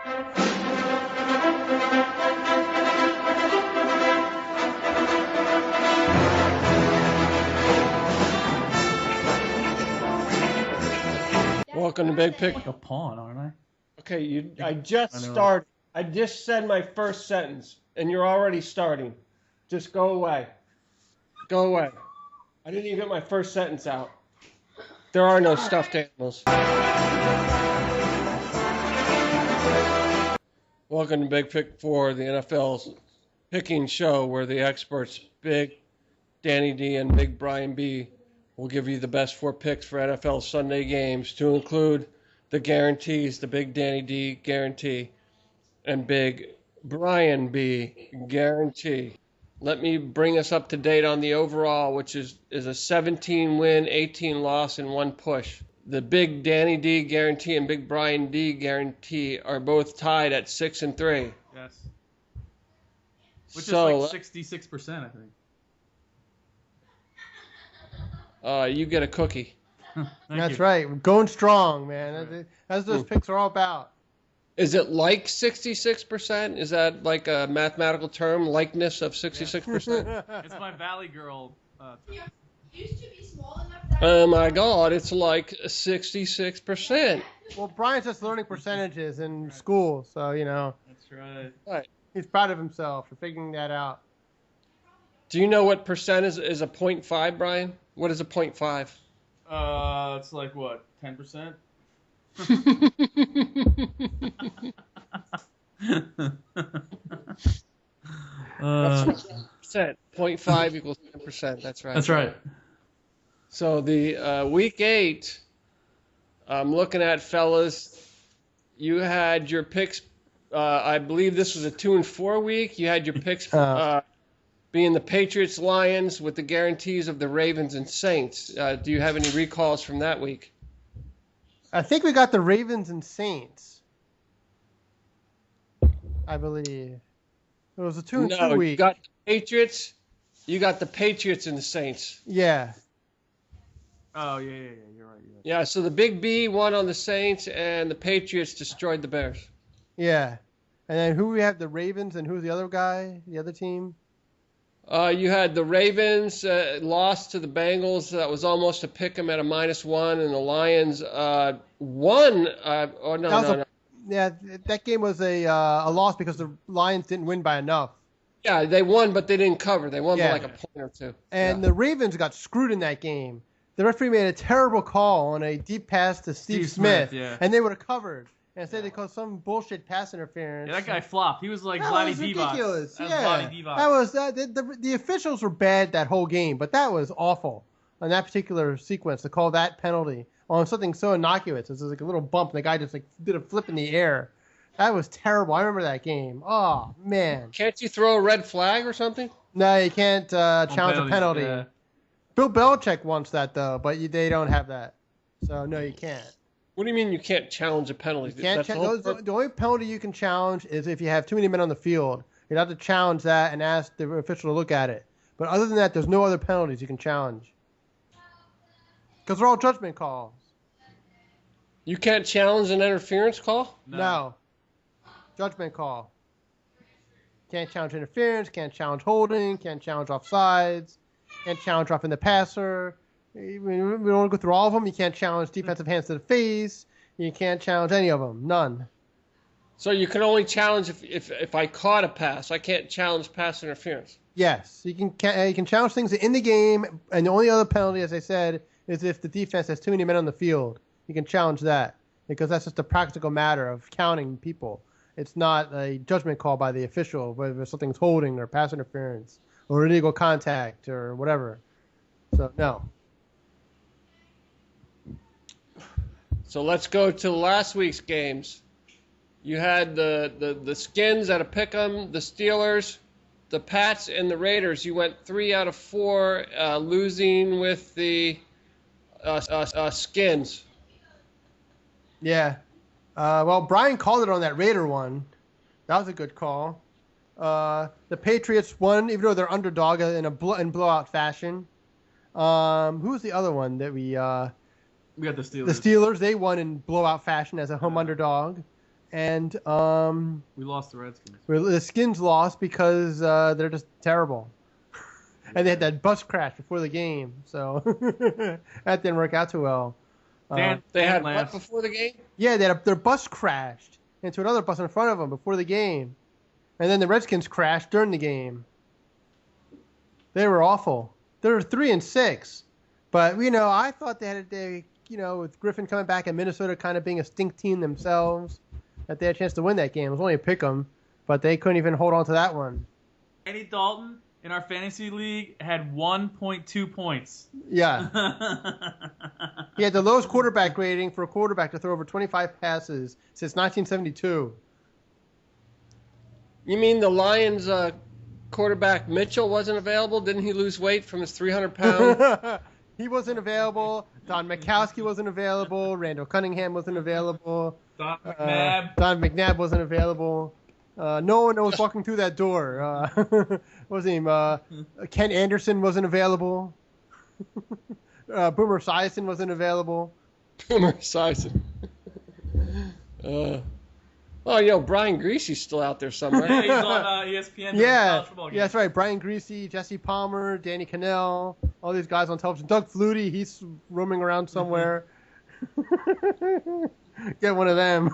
Welcome to Big Pick. I'm like a pawn, aren't I? Okay, I just started. I just said my first sentence, and you're already starting. Just go away. Go away. I didn't even get my first sentence out. There are no stuffed animals. Welcome to Big Pick 4, the NFL's picking show where the experts, Big Danny D and Big Brian B, will give you the best 4 picks for NFL Sunday games, to include the guarantees, the Big Danny D guarantee and Big Brian B guarantee. Let me bring us up to date on the overall, which is a 17-win, 18 loss, and 1 push. The Big Danny D guarantee and Big Brian D guarantee are both tied at 6-3. Yes. Which is like 66%, I think. You get a cookie. That's right. We're going strong, man. That's what those picks are all about. Is it like 66%? Is that like a mathematical term, likeness of 66%? It's my Valley Girl. Used to be small enough that Oh my God, it's like 66%. Well, Brian's just learning percentages in school, so, That's right. Right. he's proud of himself for figuring that out. Do you know what percent is a 0.5, Brian? What is a 0.5? It's like what, 10%? Percent. 0.5 equals 10%. That's right. That's right. So the week 8, I'm looking at, fellas, you had your picks. I believe this was a 2-4 week. You had your picks being the Patriots, Lions, with the guarantees of the Ravens and Saints. Do you have any recalls from that week? I think we got the Ravens and Saints, I believe. It was a 2-2 No, week. you got the Patriots. You got the Patriots and the Saints. Yeah. Oh, yeah, you're right. Yeah, so the Big B won on the Saints, and the Patriots destroyed the Bears. Yeah. And then who we have? The Ravens, and who's the other guy? The other team? You had the Ravens lost to the Bengals. That was almost a pick 'em at a -1, and the Lions won. No. Yeah, that game was a loss because the Lions didn't win by enough. Yeah, they won, but they didn't cover. They won by Yeah. like a point or two. And the Ravens got screwed in that game. The referee made a terrible call on a deep pass to Steve Smith, yeah. and they would have covered. And instead they called some bullshit pass interference. Yeah, that guy flopped. He was like That Vladdy was Divac. ridiculous. That was Yeah, Vladdy Divac. that was the officials were bad that whole game, but that was awful on that particular sequence to call that penalty on something so innocuous. It was like a little bump, and the guy just like did a flip in the air. That was terrible. I remember that game. Oh man. Can't you throw a red flag or something? No, you can't challenge a penalty. Yeah. Bill Belichick wants that though, but they don't have that. So no, you can't. What do you mean you can't challenge a penalty? You can't That's the whole the only penalty you can challenge is if you have too many men on the field. You'd have to challenge that and ask the official to look at it. But other than that, there's no other penalties you can challenge. Because they're all judgment calls. You can't challenge an interference call? No. Judgment call. Can't challenge interference, can't challenge holding, can't challenge offsides, can't challenge roughing the passer. We don't want to go through all of them. You can't challenge defensive hands to the face. You can't challenge any of them. None. So you can only challenge if I caught a pass. I can't challenge pass interference. Yes, you can challenge things in the game, and the only other penalty, as I said, is if the defense has too many men on the field. You can challenge that because that's just a practical matter of counting people. It's not a judgment call by the official whether something's holding or pass interference or illegal contact or whatever. So no. So let's go to last week's games. You had the Skins at a pick'em, the Steelers, the Pats, and the Raiders. You went 3 out of 4, losing with the Skins. Yeah. Well, Brian called it on that Raider one. That was a good call. The Patriots won, even though they're underdog in blowout fashion. Who was the other one that we got the Steelers. The Steelers, they won in blowout fashion as a home underdog. And we lost the Redskins. the Skins lost because they're just terrible. And they had that bus crash before the game, so that didn't work out too well. They had what before the game? Yeah, their bus crashed into another bus in front of them before the game. And then the Redskins crashed during the game. They were awful. They were 3-6. But, I thought with Griffin coming back and Minnesota kind of being a stink team themselves, that they had a chance to win that game. It was only a pick 'em, but they couldn't even hold on to that one. Andy Dalton in our fantasy league had 1.2 points. Yeah. He had the lowest quarterback rating for a quarterback to throw over 25 passes since 1972. You mean the Lions quarterback Mitchell wasn't available? Didn't he lose weight from his 300-pound? He wasn't available. Don Majkowski wasn't available. Randall Cunningham wasn't available. Don McNabb. Don McNabb wasn't available. No one was walking through that door. What was his name? Ken Anderson wasn't available. Boomer Esiason wasn't available. Boomer Esiason. Brian Greasy's still out there somewhere. Yeah, he's on ESPN. Yeah, that's right. Brian Greasy, Jesse Palmer, Danny Cannell, all these guys on television. Doug Flutie, he's roaming around somewhere. Get one of them.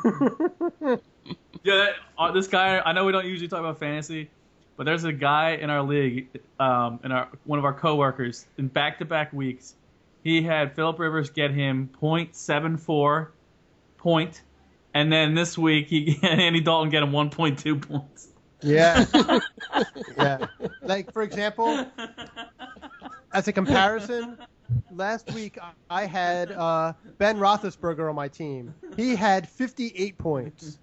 Yeah, this guy. I know we don't usually talk about fantasy, but there's a guy in our league, one of our coworkers, in back-to-back weeks, he had Phillip Rivers get him 0.74 point. And then this week, Andy Dalton get him 1.2 points. Yeah. Yeah. Like, for example, as a comparison, last week I had Ben Roethlisberger on my team. He had 58 points.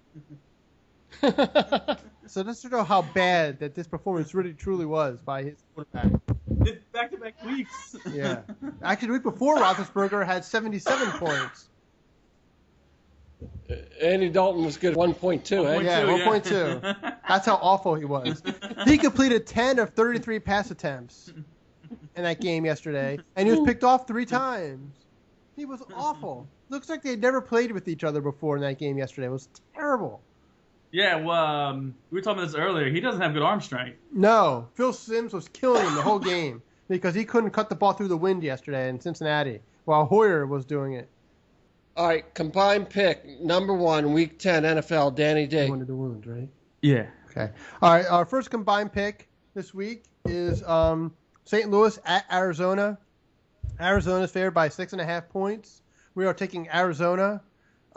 So just to know how bad that this performance really truly was by his quarterback. Back-to-back weeks. Yeah. Actually, the week before, Roethlisberger had 77 points. Andy Dalton was good. 1.2. Eh? Yeah, 1.2. That's how awful he was. He completed 10 of 33 pass attempts in that game yesterday, and he was picked off 3 times. He was awful. Looks like they had never played with each other before in that game yesterday. It was terrible. Yeah, well, we were talking about this earlier. He doesn't have good arm strength. No, Phil Simms was killing him the whole game because he couldn't cut the ball through the wind yesterday in Cincinnati while Hoyer was doing it. All right, combined pick, number 1, Week 10, NFL, Danny D. One of the wounds, right? Yeah. Okay. All right, our first combined pick this week is St. Louis at Arizona. Arizona's favored by 6.5 points. We are taking Arizona.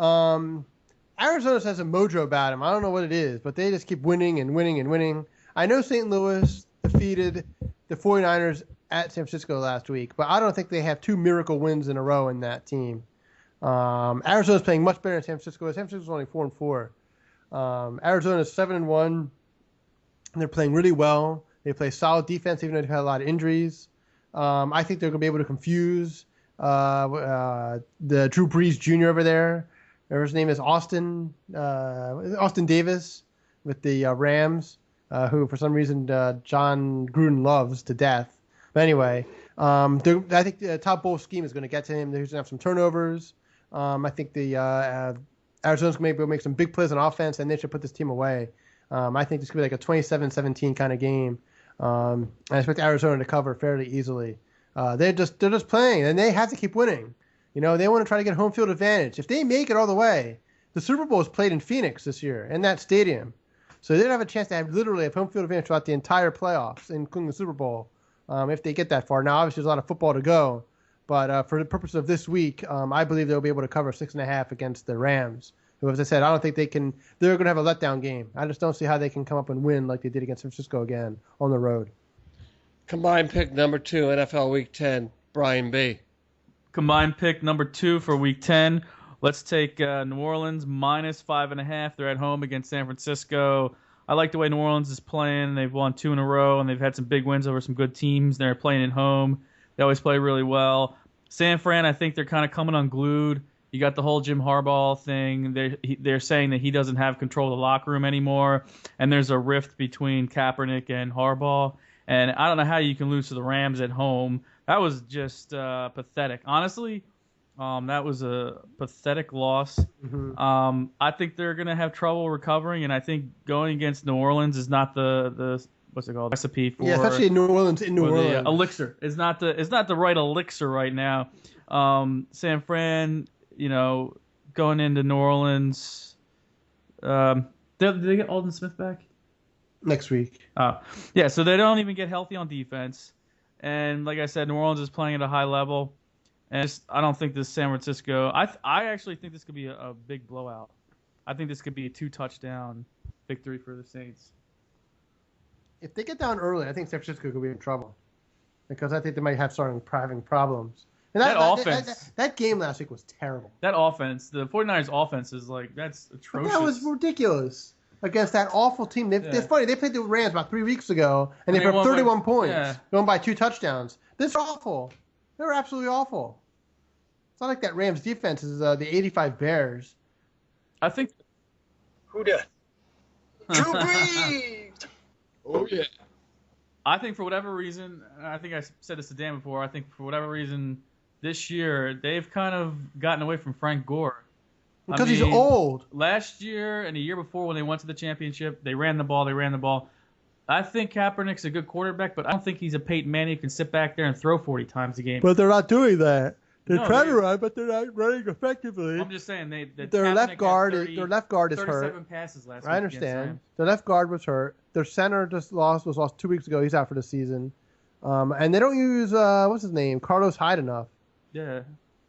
Arizona has a mojo about them. I don't know what it is, but they just keep winning and winning and winning. I know St. Louis defeated the 49ers at San Francisco last week, but I don't think they have 2 miracle wins in a row in that team. Arizona's playing much better than San Francisco. San Francisco's only 4-4. Arizona's 7-1. And they're playing really well. They play solid defense, even though they've had a lot of injuries. I think they're going to be able to confuse the Drew Brees Jr. over there. His name is Austin Davis with the Rams, who for some reason John Gruden loves to death. But anyway, I think the top bowl scheme is going to get to him. He's going to have some turnovers. I think the Arizona's going to make some big plays on offense, and they should put this team away. I think this could be like a 27-17 kind of game. I expect Arizona to cover fairly easily. They're just playing, and they have to keep winning. They want to try to get home field advantage. If they make it all the way, the Super Bowl is played in Phoenix this year, in that stadium. So they don't have a chance to have home field advantage throughout the entire playoffs, including the Super Bowl, if they get that far. Now, obviously, there's a lot of football to go. But for the purpose of this week, I believe they'll be able to cover 6.5 against the Rams, who, as I said, I don't think they can. They're going to have a letdown game. I just don't see how they can come up and win like they did against San Francisco again on the road. Combined pick number 2, NFL Week 10, Brian B. Combined pick number 2 for Week 10. Let's take New Orleans minus 5.5. They're at home against San Francisco. I like the way New Orleans is playing. They've won 2 in a row, and they've had some big wins over some good teams. They're playing at home. They always play really well. San Fran, I think they're kind of coming unglued. You got the whole Jim Harbaugh thing. They're saying that he doesn't have control of the locker room anymore, and there's a rift between Kaepernick and Harbaugh. And I don't know how you can lose to the Rams at home. That was just pathetic. Honestly, That was a pathetic loss. Mm-hmm. I think they're going to have trouble recovering, and I think going against New Orleans is not the what's it called, recipe for especially in New Orleans. the elixir. It's not the right elixir right now. San Fran, going into New Orleans. Did they get Alden Smith back? Next week. Yeah, so they don't even get healthy on defense. And like I said, New Orleans is playing at a high level. And I don't think this San Francisco – I actually think this could be a big blowout. I think this could be a 2-touchdown victory for the Saints. If they get down early, I think San Francisco could be in trouble because I think they might have starting having problems. And that game last week was terrible. That offense, the 49ers offense is that's atrocious. That was ridiculous against that awful team. It's funny. They played the Rams about 3 weeks ago, and they put up 31 points, going by 2 touchdowns. This is awful. They were absolutely awful. It's not like that Rams defense is the 85 Bears. I think. Who dat? Drew Brees! Oh, yeah. I think for whatever reason, I think I said this to Dan before, I think for whatever reason this year they've kind of gotten away from Frank Gore. Because he's old. Last year and the year before when they went to the championship, they ran the ball. I think Kaepernick's a good quarterback, but I don't think he's a Peyton Manning who can sit back there and throw 40 times a game. But they're not doing that. They're trying to run, but they're not running effectively. I'm just saying their left guard is hurt. 37 passes last week. I understand. Their left guard was hurt. Their center was lost 2 weeks ago. He's out for the season. And they don't use what's his name, Carlos Hyde enough. Yeah.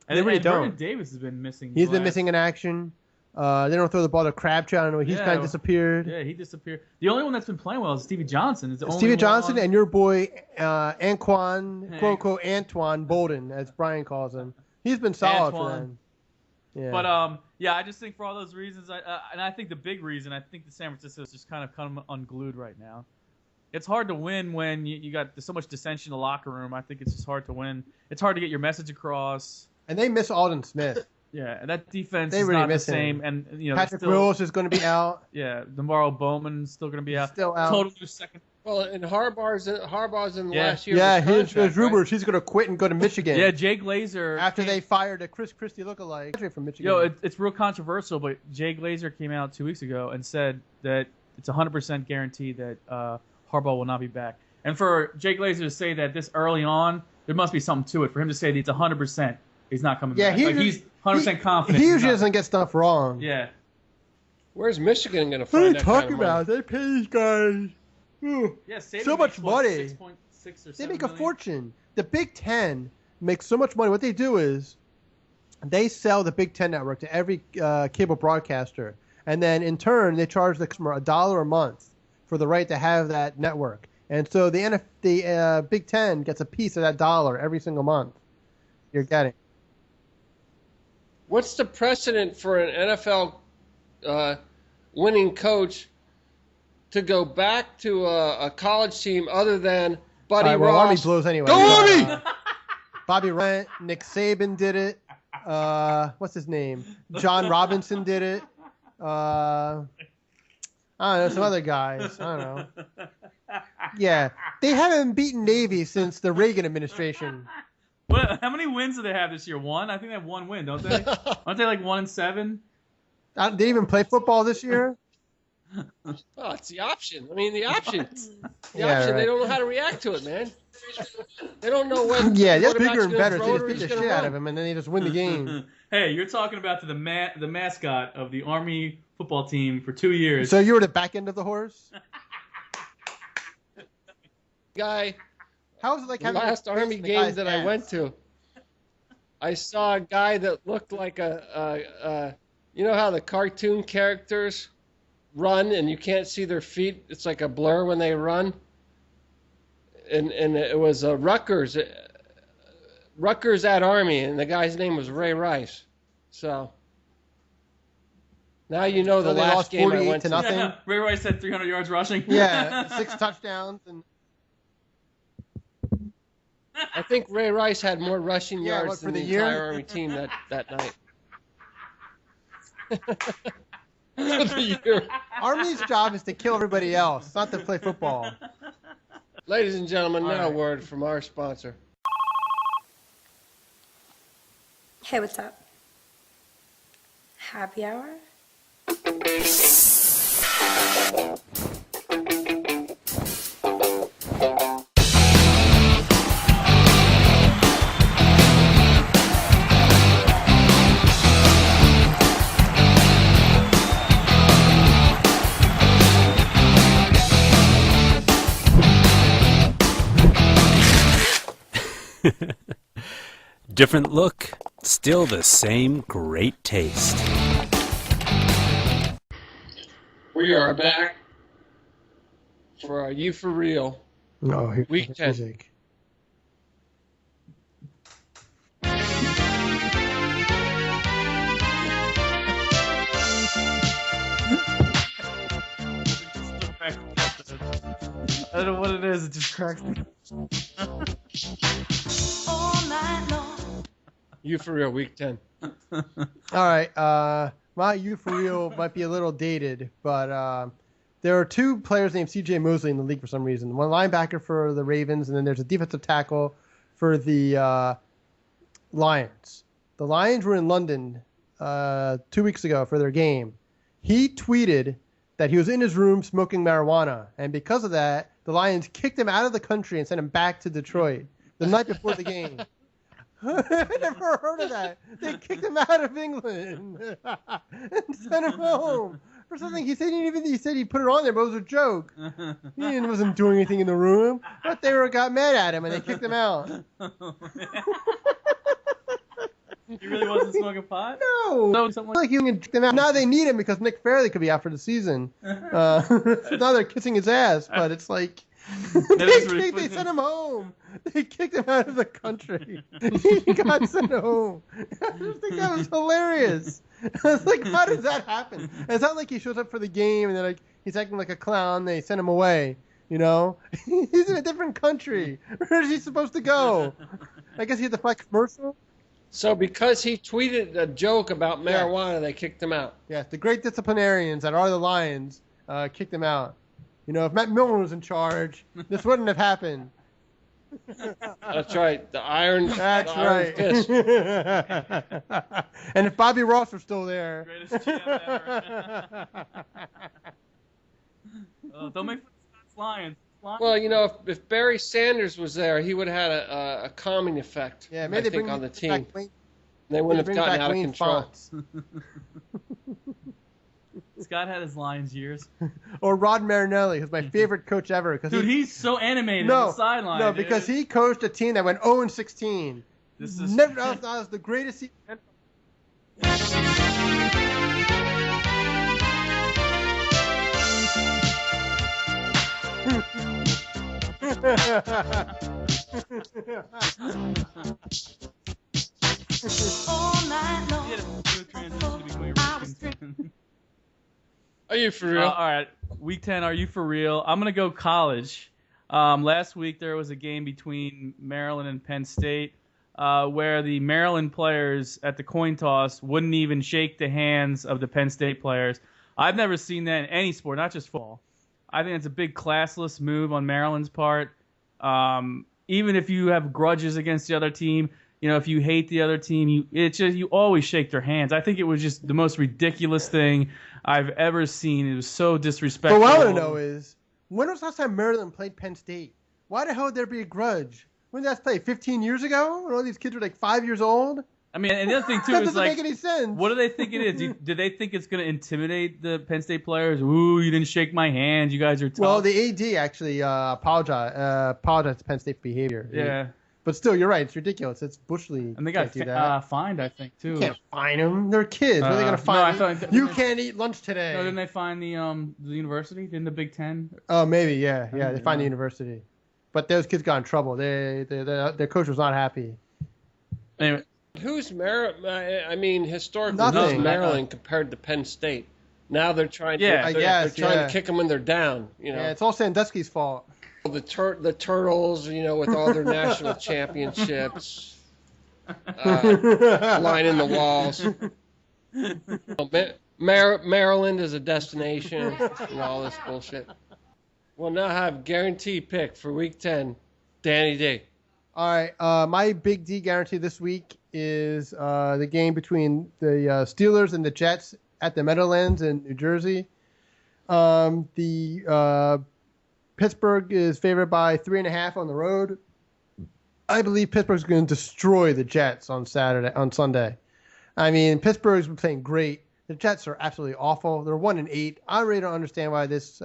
They really don't. Vernon Davis has been missing. He's been missing in action. They don't throw the ball to Crabtree. I don't know. He's kind of disappeared. Yeah, he disappeared. The only one that's been playing well is Stevie Johnson. Stevie Johnson and your boy Anquan, quote unquote Antoine Bolden, as Brian calls him. He's been solid for them. Yeah. But I just think for all those reasons, I think the big reason, I think the San Francisco is just kind of unglued right now. It's hard to win when you got so much dissension in the locker room. I think it's just hard to win. It's hard to get your message across. And they miss Alden Smith. Yeah, and that defense is really not the same. Him. And Patrick Willis is going to be out. Yeah, Navarro Bowman's still going to be out. Still out. Total second. Well, and Harbaugh's in the last year. Yeah, there's rumors he's going to quit and go to Michigan. Yeah, Jay Glazer. After they fired a Chris Christie lookalike from Michigan. It's real controversial, but Jay Glazer came out 2 weeks ago and said that it's 100% guaranteed that Harbaugh will not be back. And for Jay Glazer to say that this early on, there must be something to it. For him to say that it's 100% he's not coming back. He's 100% confident. He usually doesn't get stuff wrong. Yeah. Where's Michigan going to find that kind of money? What are you talking about? They pay these guys so much money. 6.6 or 7 they make million. a fortune. The Big Ten makes so much money. What they do is they sell the Big Ten network to every cable broadcaster. And then in turn, they charge the customer $1 a month for the right to have that network. And so the Big Ten gets a piece of that dollar every single month you're getting. What's the precedent for an NFL winning coach to go back to a college team other than Buddy Ross? Army blows anyway. Go Army! Bobby Rent, Nick Saban did it. What's his name? John Robinson did it. I don't know, some other guys. I don't know. Yeah, they haven't beaten Navy since the Reagan administration. How many wins do they have this year? One? I think they have one win, don't they? Aren't they 1-7? Did they even play football this year? Oh, it's the option. I mean, the option. Right. They don't know how to react to it, man. They don't know when. Yeah, they're bigger and better. So they just beat the shit out of him, and then they just win the game. Hey, you're talking about the mascot of the Army football team for 2 years. So you were the back end of the horse? Guy. How was it like the having last Army game that I went to? I saw a guy that looked like you know how the cartoon characters run and you can't see their feet? It's like a blur when they run. And it was Rutgers at Army, and the guy's name was Ray Rice. So now you know the last game I went to. Nothing. Yeah, Ray Rice had 300 yards rushing. Yeah, 6 touchdowns. And I think Ray Rice had more rushing yards than the entire Army team that night. For the year. Army's job is to kill everybody else, not to play football. Ladies and gentlemen, now a word from our sponsor. Hey, what's up? Happy hour? Different look, still the same great taste. We are back for You For Real. No, Week 10. Music. I don't know what it is. It just cracks me. You For Real, Week 10. All right. My You For Real might be a little dated, but there are two players named C.J. Mosley in the league for some reason. One linebacker for the Ravens, and then there's a defensive tackle for the Lions. The Lions were in London 2 weeks ago for their game. He tweeted that he was in his room smoking marijuana, and because of that, the Lions kicked him out of the country and sent him back to Detroit the night before the game. I never heard of that. They kicked him out of England and sent him home for something he said. He said he put it on there, but it was a joke. He wasn't doing anything in the room, but they got mad at him and they kicked him out. He really wasn't smoking pot? No. So someone... Like you can kick them out. Now they need him because Nick Fairley could be out for the season. Now they're kissing his ass, but it's like they sent him home. They kicked him out of the country. He got sent home. I just think that was hilarious. I was like, how does that happen? It's not like he shows up for the game and then like he's acting like a clown. They send him away. You know, he's in a different country. Where is he supposed to go? I guess he had to fight commercial. So because he tweeted a joke about marijuana, they kicked him out. Yeah, the great disciplinarians that are the Lions kicked him out. You know, if Matt Millen was in charge, this wouldn't have happened. That's right. The iron, That's the iron right. fist. And if Bobby Ross were still there. Greatest GM ever. Don't make fun of Lions. Well, you know, if Barry Sanders was there, he would have had a calming effect. Yeah, I maybe they think bring on the back team. Wayne, They wouldn't have gotten out of Wayne control. Fonts. Scott had his Lions years. Or Rod Marinelli, who's my favorite coach ever. Dude, he's so animated on the sideline. No, because he coached a team that went 0-16. This is Never, that was the greatest season. Are you for real? All right, Week 10, are you for real? I'm going to go college. Last week there was a game between Maryland and Penn State where the Maryland players at the coin toss wouldn't even shake the hands of the Penn State players. I've never seen that in any sport, not just football. I think it's a big classless move on Maryland's part. Even if you have grudges against the other team, you know, if you hate the other team, you always shake their hands. I think it was just the most ridiculous thing I've ever seen. It was so disrespectful. But what I want to know is, when was the last time Maryland played Penn State? Why the hell would there be a grudge? When did that play? 15 years ago? When all these kids were like 5 years old? I mean, and the other thing too That is doesn't like, make any sense. what do they think it is? Do they think it's going to intimidate the Penn State players? Ooh, you didn't shake my hand. You guys are tough. Well, the AD actually apologized to Penn State's behavior. Yeah. But still, you're right. It's ridiculous. It's Bush League. And they Can't got do that. fined, I think, too. You can't fine them. They're kids. What are they going to No, I fine? thought- You can't eat lunch today. No, didn't they fine the university? Didn't the Big Ten? Oh, maybe, yeah. They don't fined the know. university. But those kids got in trouble. Their coach was not happy. Anyway, Who's Maryland? I mean, historically, Nothing. who's Maryland compared to Penn State? Now they're trying. Yeah. I they're guess, trying yeah. to kick them when they're down. You know, Yeah, it's all Sandusky's fault. the Turtles. You know, with all their national championships, lining the walls. Maryland is a destination and all this bullshit. We'll now have guaranteed pick for Week 10, Danny D. All right. My big D guarantee this week is the game between the Steelers and the Jets at the Meadowlands in New Jersey. The Pittsburgh is favored by 3.5 on the road. I believe Pittsburgh's going to destroy the Jets on Sunday. I mean, Pittsburgh's been playing great. The Jets are absolutely awful. They're 1-8. I really don't understand why this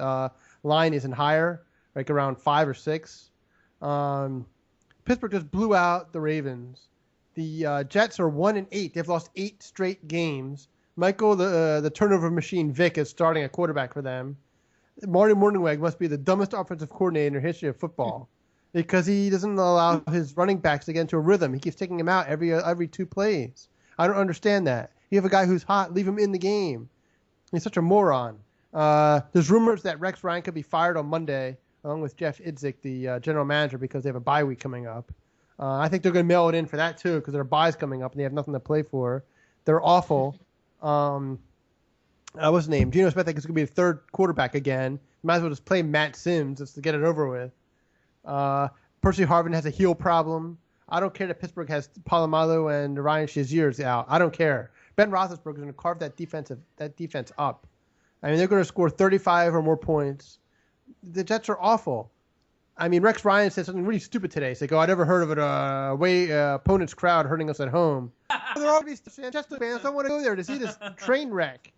line isn't higher, like around 5 or 6. Pittsburgh just blew out the Ravens. The Jets are 1-8. They've lost 8 straight games. Michael, the turnover machine, Vick, is starting at quarterback for them. Marty Mornhinweg must be the dumbest offensive coordinator in the history of football because he doesn't allow his running backs to get into a rhythm. He keeps taking them out every 2 plays. I don't understand that. You have a guy who's hot, leave him in the game. He's such a moron. There's rumors that Rex Ryan could be fired on Monday, along with Jeff Idzik, the general manager, because they have a bye week coming up. I think they're going to mail it in for that, too, because their bye's coming up and they have nothing to play for. They're awful. What's his name? Geno Smith, I think, is going to be the third quarterback again. Might as well just play Matt Sims just to get it over with. Percy Harvin has a heel problem. I don't care that Pittsburgh has Polamalu and Ryan Shazier's out. I don't care. Ben Roethlisberger is going to carve that defense up. I mean, they're going to score 35 or more points. The Jets are awful. I mean, Rex Ryan said something really stupid today. He's like, I never heard of it. Opponent's crowd hurting us at home. There are all these Jets fans don't want to go there to see this train wreck.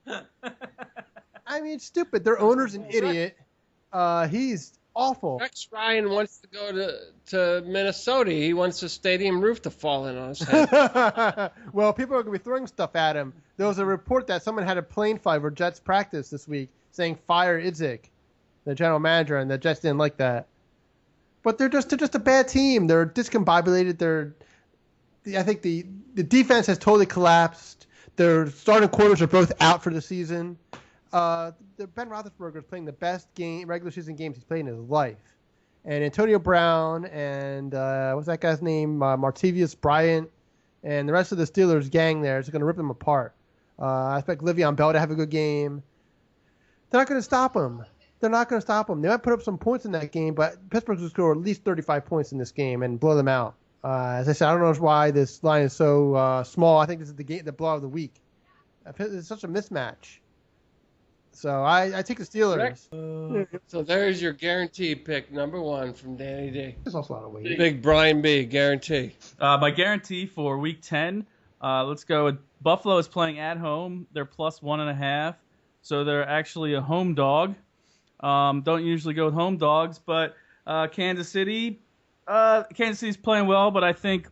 I mean, it's stupid. Their owner's an idiot. He's awful. Rex Ryan wants to go to Minnesota. He wants the stadium roof to fall in on his head. Well, people are going to be throwing stuff at him. There was a report that someone had a plane fly for Jets practice this week saying fire Idzik, the general manager, and the Jets didn't like that. But they're just a bad team. They're discombobulated. I think the defense has totally collapsed. Their starting quarters are both out for the season. Ben Roethlisberger is playing the best regular season games he's played in his life. And Antonio Brown and what's that guy's name? Martavius Bryant and the rest of the Steelers gang there is going to rip them apart. I expect Le'Veon Bell to have a good game. They're not going to stop him. They might put up some points in that game, but Pittsburgh will score at least 35 points in this game and blow them out. As I said, I don't know why this line is so small. I think this is the blowout of the week. It's such a mismatch. So I take the Steelers. So there's your guarantee pick, number 1 from Danny D. There's also a lot of weight. Big Brian B, guarantee. My guarantee for Week 10, let's go with Buffalo is playing at home. They're plus 1.5, so they're actually a home dog. Don't usually go with home dogs, but Kansas City's playing well, but I think,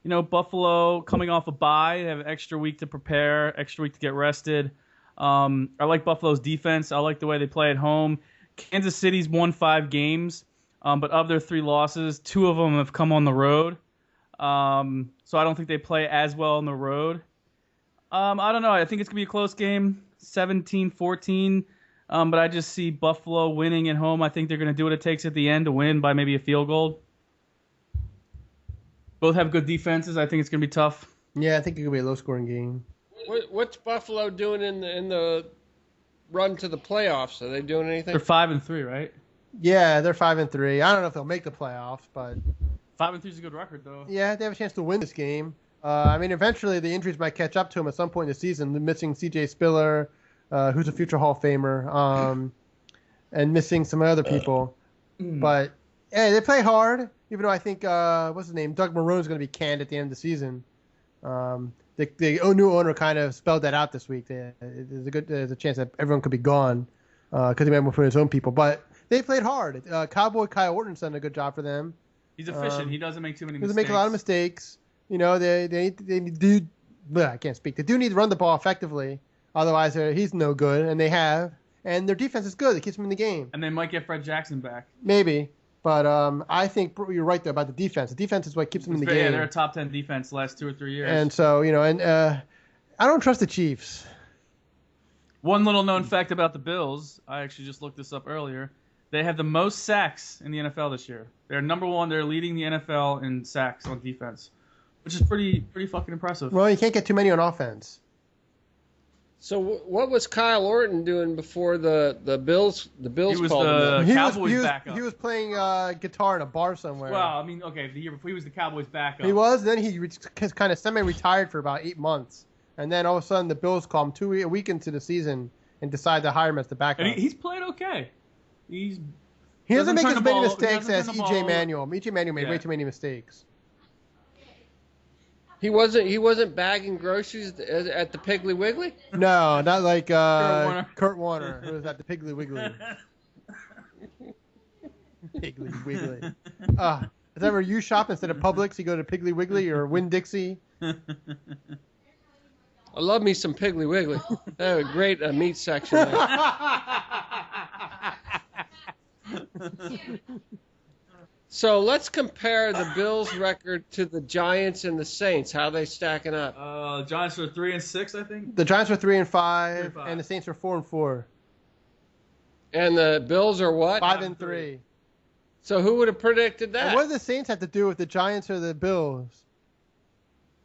Buffalo coming off a bye, they have an extra week to prepare, extra week to get rested. I like Buffalo's defense. I like the way they play at home. Kansas City's won 5 games, but of their 3 losses, 2 of them have come on the road. So I don't think they play as well on the road. I don't know. I think it's going to be a close game, 17-14. But I just see Buffalo winning at home. I think they're going to do what it takes at the end to win by maybe a field goal. Both have good defenses. I think it's going to be tough. Yeah, I think it could be a low-scoring game. What's Buffalo doing in the run to the playoffs? Are they doing anything? They're 5-3, right? Yeah, they're 5-3. I don't know if they'll make the playoffs, but 5-3 is a good record, though. Yeah, they have a chance to win this game. I mean, eventually the injuries might catch up to them at some point in the season. They're missing C.J. Spiller, who's a future Hall of Famer, and missing some other people. But hey, they play hard. Even though I think what's his name, Doug Marrone is going to be canned at the end of the season. The new owner kind of spelled that out this week. There's a chance that everyone could be gone because he might move for his own people. But they played hard. Cowboy Kyle Orton's done a good job for them. He's efficient. He doesn't make too many mistakes. Doesn't make a lot of mistakes. They do. I can't speak. They do need to run the ball effectively. Otherwise, he's no good, and they have. And their defense is good. It keeps them in the game. And they might get Fred Jackson back. Maybe. But I think you're right there about the defense. The defense is what keeps them in the game. Yeah, they're a top 10 defense the last 2 or 3 years. And so, I don't trust the Chiefs. One little known fact about the Bills, I actually just looked this up earlier. They have the most sacks in the NFL this year. They're number 1. They're leading the NFL in sacks on defense, which is pretty fucking impressive. Well, you can't get too many on offense. So what was Kyle Orton doing before the Bills? The Bills He was called him. the up? Cowboys backup. He was playing guitar in a bar somewhere. Well, I mean, okay, the year before he was the Cowboys backup. He was. Then he kind of semi-retired for about 8 months, and then all of a sudden the Bills call him a week into the season and decide to hire him as the backup. And he's played okay. He doesn't make turn as the many ball- mistakes he as doesn't turn the EJ ball- Manuel. EJ Manuel made Yeah. way too many mistakes. He wasn't bagging groceries at the Piggly Wiggly. No, not like Warner. Kurt Warner, who was at the Piggly Wiggly. Piggly Wiggly. Is that where you shop instead of Publix? You go to Piggly Wiggly or Winn-Dixie? I love me some Piggly Wiggly. They have a great meat section there. So let's compare the Bills' record to the Giants and the Saints. How they stacking up? Giants are 3-6, I think. The Giants were 3-5, 3-5. and the Saints were 4-4. And the Bills are what? 5-3. So who would have predicted that? And what do the Saints have to do with the Giants or the Bills?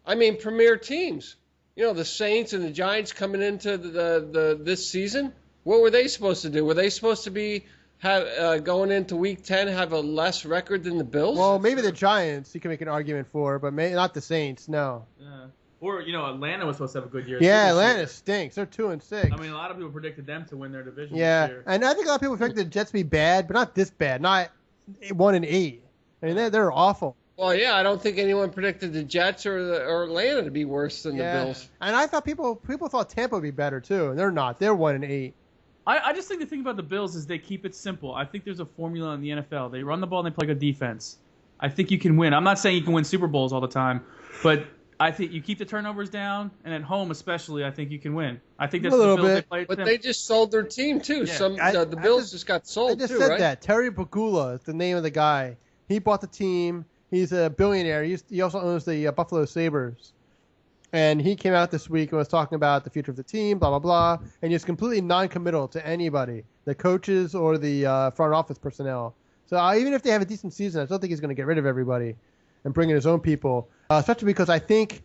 I mean, premier teams. You know, the Saints and the Giants coming into the this season. What were they supposed to do? Were they supposed to be going into Week 10 have a less record than the Bills? Well, maybe the Giants you can make an argument for, but not the Saints. No. Yeah. Or Atlanta was supposed to have a good year. Yeah, too this Atlanta year. stinks. They're 2-6. I mean, a lot of people predicted them to win their division Yeah, this year. and I think a lot of people expected the Jets to be bad, but not this bad. Not 1-8. I mean, they're awful. Well, yeah, I don't think anyone predicted the Jets or Atlanta to be worse than the Bills. And I thought people thought Tampa would be better too, and they're not. They're 1-8. I just think the thing about the Bills is they keep it simple. I think there's a formula in the NFL. They run the ball and they play good defense. I think you can win. I'm not saying you can win Super Bowls all the time, but I think you keep the turnovers down, and at home especially, I think you can win. I think that's A the little Bills bit. they played. But they just sold their team too. Yeah. The Bills just got I sold just too, said right? that. Terry Pagula is the name of the guy. He bought the team. He's a billionaire. He also owns the Buffalo Sabres. And he came out this week and was talking about the future of the team, blah, blah, blah. And he's completely non-committal to anybody, the coaches or the front office personnel. So even if they have a decent season, I still think he's going to get rid of everybody and bring in his own people, especially because I think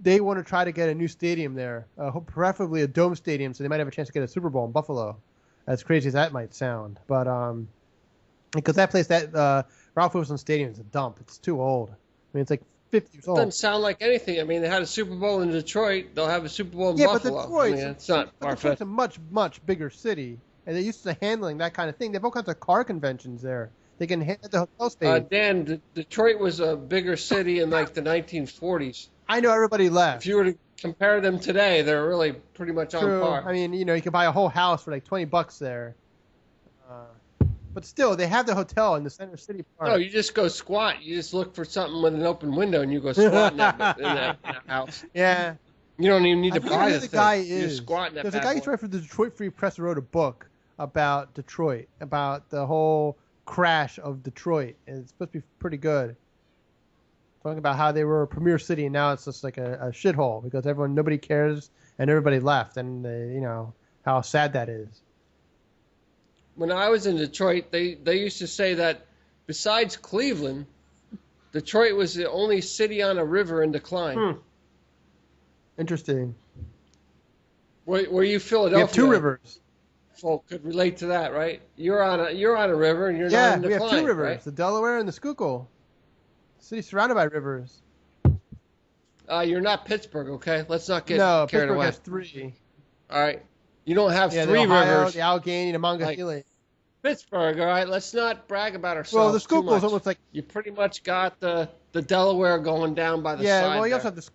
they want to try to get a new stadium there, preferably a dome stadium, so they might have a chance to get a Super Bowl in Buffalo, as crazy as that might sound. But because that place, that Ralph Wilson Stadium is a dump. It's too old. I mean, it's like 50 years Doesn't old. sound like anything. I mean, they had a Super Bowl in Detroit. They'll have a Super Bowl in Yeah, Buffalo. but Detroit's, I mean, it's not but Detroit's far-fetched. a much, much bigger city, and they're used to handling that kind of thing. They have all kinds of car conventions there. They can handle the hotel space. Dan, Detroit was a bigger city in like the 1940s. I know everybody left. If you were to compare them today, they're really pretty much True. on par. I mean, you can buy a whole house for like $20 there. But still, they have the hotel in the center city park. No, you just go squat. You just look for something with an open window, and you go squat in that house. Yeah. You don't even need I to forget buy who the the thing. guy You just is. squat in that There's a bad guy who boy. used to write for the Detroit Free Press, wrote a book about Detroit, about the whole crash of Detroit. And it's supposed to be pretty good. Talking about how they were a premier city, and now it's just like a shithole because nobody cares, and everybody left, and how sad that is. When I was in Detroit, they used to say that besides Cleveland, Detroit was the only city on a river in decline. Interesting. Were you We Philadelphia? have two rivers. Folk could relate to that, right? You're on a river, and you're Yeah, not in we decline. have two rivers, right? the Delaware and the Schuylkill. City surrounded by rivers. You're not Pittsburgh, okay? Let's not get No, carried Pittsburgh away. has three. All right, you don't have Yeah, three the Ohio, rivers. the Allegheny, the Monongahela. Pittsburgh, all right. Let's not brag about ourselves. Well, the too Schuylkill is much. almost like You pretty much got the Delaware going down by the yeah. side. Well, you there. also have the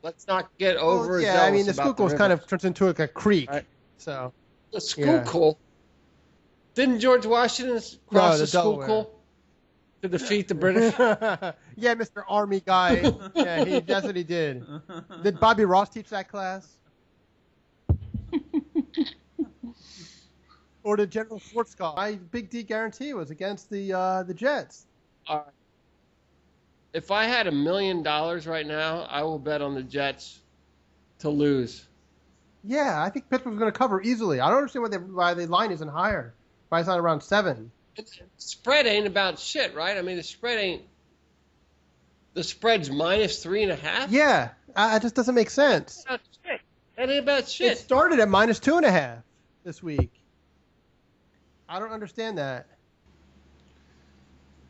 Let's not get well, over. yeah. I mean, the Schuylkill kind of turns into like a creek. Right. So the Schuylkill. Didn't George Washington cross the the Delaware. Schuylkill to defeat the British? yeah, Mr. Army guy. Yeah, that's what he did. Did Bobby Ross teach that class? Or did General Schwarzkopf? My Big D guarantee was against the Jets. All right. If I had $1 million right now, I will bet on the Jets to lose. Yeah, I think Pittsburgh's going to cover easily. I don't understand why the line isn't higher. Why it's not around 7. Spread ain't about shit, right? I mean, the spread's minus 3.5. Yeah, it just doesn't make sense. About shit. That ain't about It shit. started at -2.5 this week. I don't understand that.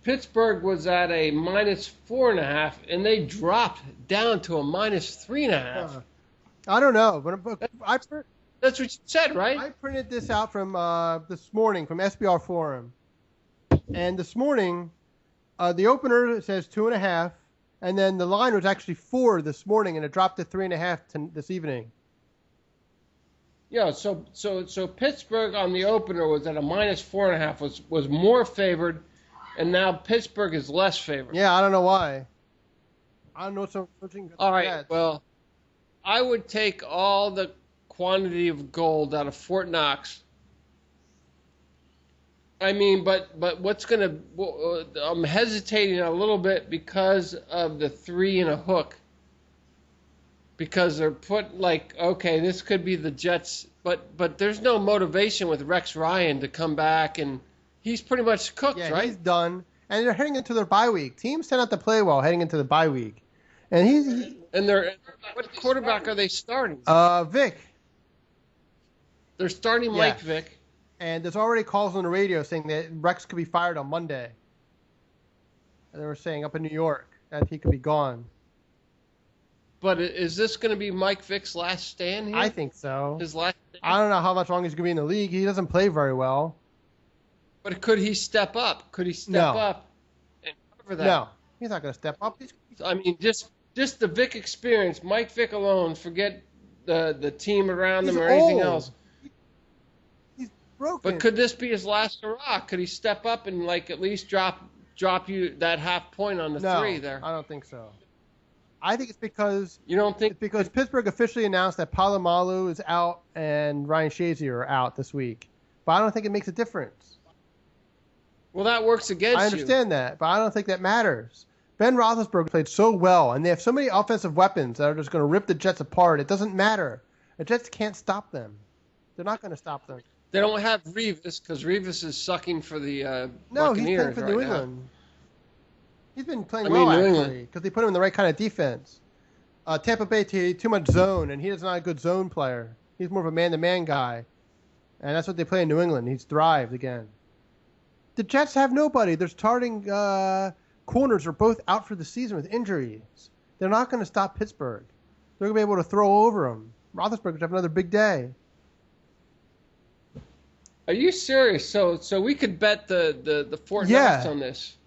Pittsburgh was at a -4.5, and they dropped down to a -3.5. I don't know, but That's what you said, right? I printed this out from this morning from SBR Forum, and this morning the opener says 2.5, and then the line was actually 4 this morning, and it dropped to 3.5 this evening. Yeah, so Pittsburgh on the opener was at a -4.5, was more favored, and now Pittsburgh is less favored. Yeah, I don't know why. I don't know what's switching. All right, well, I would take all the quantity of gold out of Fort Knox. I mean, but what's gonna? I'm hesitating a little bit because of the 3 and a hook. Because they're put like, okay, this could be the Jets, but there's no motivation with Rex Ryan to come back, and he's pretty much cooked, Yeah, right? he's done, and they're heading into their bye week. Teams tend not to play well heading into the bye week, and And what quarterback are they starting? Vic. They're starting Mike Vick. And there's already calls on the radio saying that Rex could be fired on Monday. And they were saying up in New York that he could be gone. But is this going to be Mike Vick's last stand here? I think so. His last stand? I don't know how much longer he's going to be in the league. He doesn't play very well. But could he step up? Could he step No. up and cover that? No, he's not going to step up. I mean, just the Vick experience, Mike Vick alone, forget the team around him He's or anything old. else. He's broken. But could this be his last hurrah? Could he step up and like at least drop you that half point on the no, 3 there? I don't think so. I think it's because You don't think? Pittsburgh officially announced that Palomalu is out and Ryan Shazier are out this week. But I don't think it makes a difference. Well, that works against you. I understand that, but I don't think that matters. Ben Roethlisberger played so well, and they have so many offensive weapons that are just going to rip the Jets apart. It doesn't matter. The Jets can't stop them. They're not going to stop them. They don't have Revis because Revis is sucking for the No, he's Buccaneers playing for right New now. England. He's been playing New well, England. actually, because they put him in the right kind of defense. Tampa Bay, too much zone, and he is not a good zone player. He's more of a man-to-man guy. And that's what they play in New England. He's thrived again. The Jets have nobody. Their starting corners are both out for the season with injuries. They're not going to stop Pittsburgh. They're going to be able to throw over them. Roethlisberger should have another big day. Are you serious? So we could bet the Fort Yeah. Knox on this.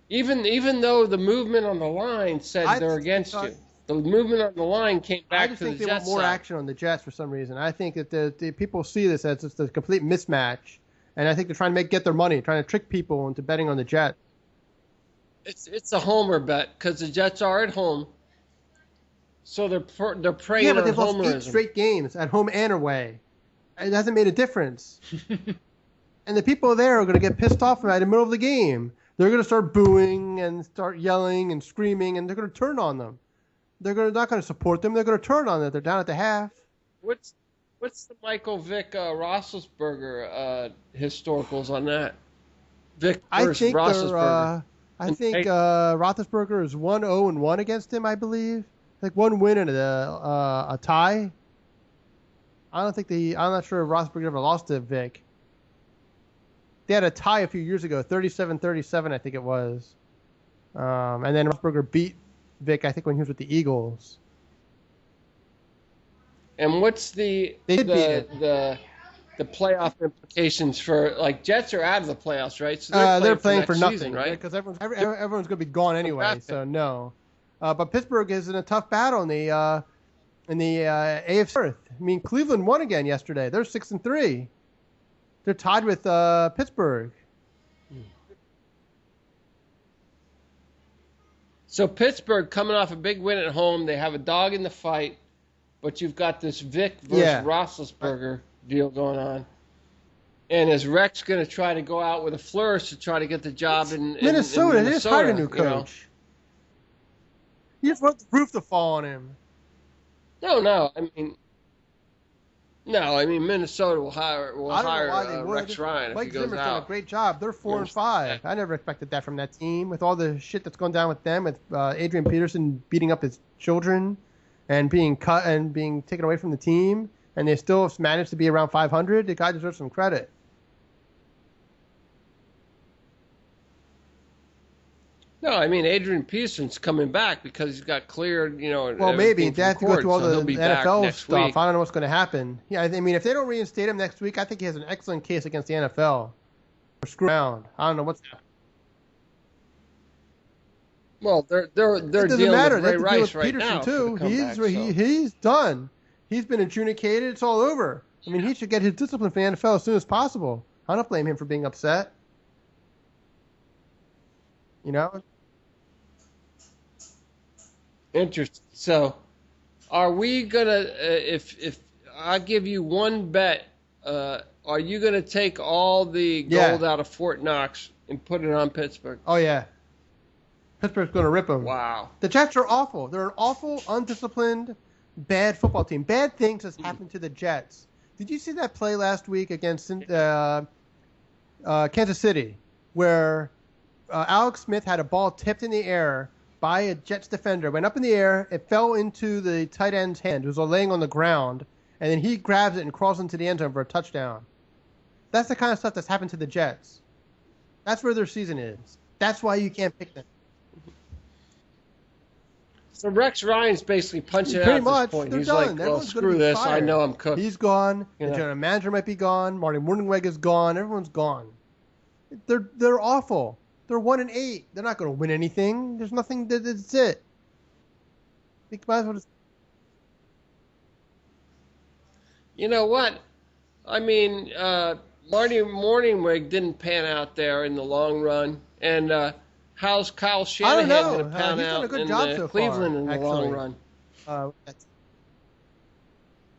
Even though the movement on the line said I they're just against thought- you, the movement on the line came I back just to think the they want Jets more side. action on the Jets for some reason. I think that the people see this as just a complete mismatch, and I think they're trying to get their money, trying to trick people into betting on the Jets. It's a homer bet because the Jets are at home, so they're preying Yeah, but on they've lost 8 homerism. straight games at home and away. It hasn't made a difference. And the people there are going to get pissed off right in the middle of the game. They're going to start booing and start yelling and screaming, and they're going to turn on them. They're not going to support them. They're going to turn on them. They're down at the half. What's the Michael Vick Roethlisberger historicals on that? Vick I versus think Roethlisberger. Roethlisberger is 1-0-1 against him, I believe. Like one win and a tie. I'm not sure if Roethlisberger ever lost to Vick. They had a tie a few years ago, 37-37, I think it was. And then Roethlisberger beat Vick, I think, when he was with the Eagles. And what's the They did beat it. the playoff implications for, like, Jets are out of the playoffs, right? So They're playing for next nothing, season, right? Because everyone's going to be gone anyway, Fantastic. so no. But Pittsburgh is in a tough battle in the AFC North. I mean, Cleveland won again yesterday. They're 6-3. They're tied with Pittsburgh. So Pittsburgh coming off a big win at home, they have a dog in the fight, but you've got this Vick versus Yeah. Roethlisberger deal going on. And is Rex going to try to go out with a flourish to try to get the job in Minnesota, in they just hired a new you know? coach. You just want the roof to fall on him. No. I mean Minnesota will I don't know why they hire would. Rex Ryan if Mike he goes Zimmer's done a out. great job. They're 4-5. I never expected that from that team with all the shit that's going down with them, with Adrian Peterson beating up his children, and being cut and being taken away from the team, and they still managed to be around 500. The guy deserves some credit. No, I mean Adrian Peterson's coming back because he's got cleared. Well, maybe they have to go through all the NFL stuff. Week. I don't know what's going to happen. Yeah, I mean, if they don't reinstate him next week, I think he has an excellent case against the NFL. Screw around. I don't know what's happening. Well, they're dealing with Ray Rice right now too. He's done. He's been adjudicated. It's all over. I mean, he should get his discipline from the NFL as soon as possible. I don't blame him for being upset. Interesting. So, are we gonna? If I give you one bet, are you gonna take all the gold out of Fort Knox and put it on Pittsburgh? Oh yeah. Pittsburgh's going to rip them. Wow. The Jets are awful. They're an awful, undisciplined, bad football team. Bad things has happened to the Jets. Did you see that play last week against Kansas City where Alex Smith had a ball tipped in the air by a Jets defender, went up in the air, it fell into the tight end's hand, who was laying on the ground, and then he grabs it and crawls into the end zone for a touchdown. That's the kind of stuff that's happened to the Jets. That's where their season is. That's why you can't pick them. So Rex Ryan's basically punching out Pretty at this point. He's done. like, well, screw this. I know I'm cooked. He's gone. The general manager might be gone. Marty Mornhinweg is gone. Everyone's gone. They're awful. They're 1-8. They're not going to win anything. There's nothing. That's it. You know what? I mean, Marty Mornhinweg didn't pan out there in the long run, and how's Kyle Shanahan going to pan out in Cleveland in the long run? I don't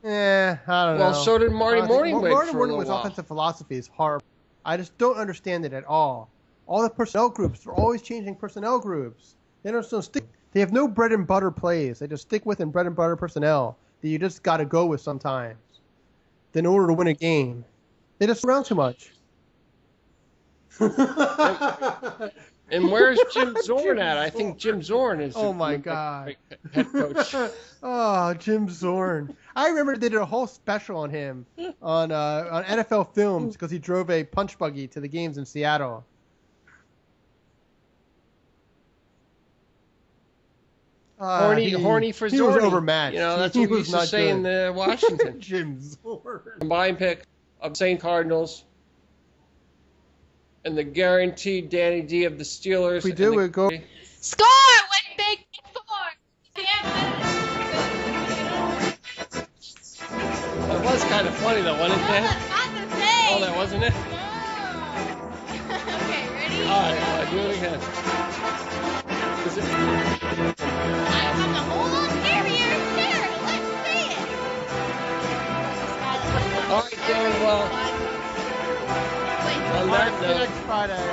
know. Well, so did Marty Mornhinweg. Marty Mornhinweg's offensive philosophy is horrible. I just don't understand it at all. All the personnel groups, they're always changing personnel groups. They don't stick. They have no bread and butter plays. They just stick with bread and butter personnel that you just got to go with sometimes. In order to win a game, they just around too much. And where's Jim Zorn at? I think Jim Zorn is. Oh my God, head coach. Oh, Jim Zorn. I remember they did a whole special on him on NFL Films because he drove a punch buggy to the games in Seattle. Horny for Zorn. He was overmatched. That's what we used to say in Washington. Jim Zorn. Combined pick of St. Cardinals. And the guaranteed Danny D of the Steelers. We go. Score! What big four? That was kind of funny though, wasn't it? Not the same. Oh, that wasn't it? No. Okay, ready? All right, do it again. Is it? I have the whole carrier there. Let's see it. All right, Darren. Well, on that note. Next Friday.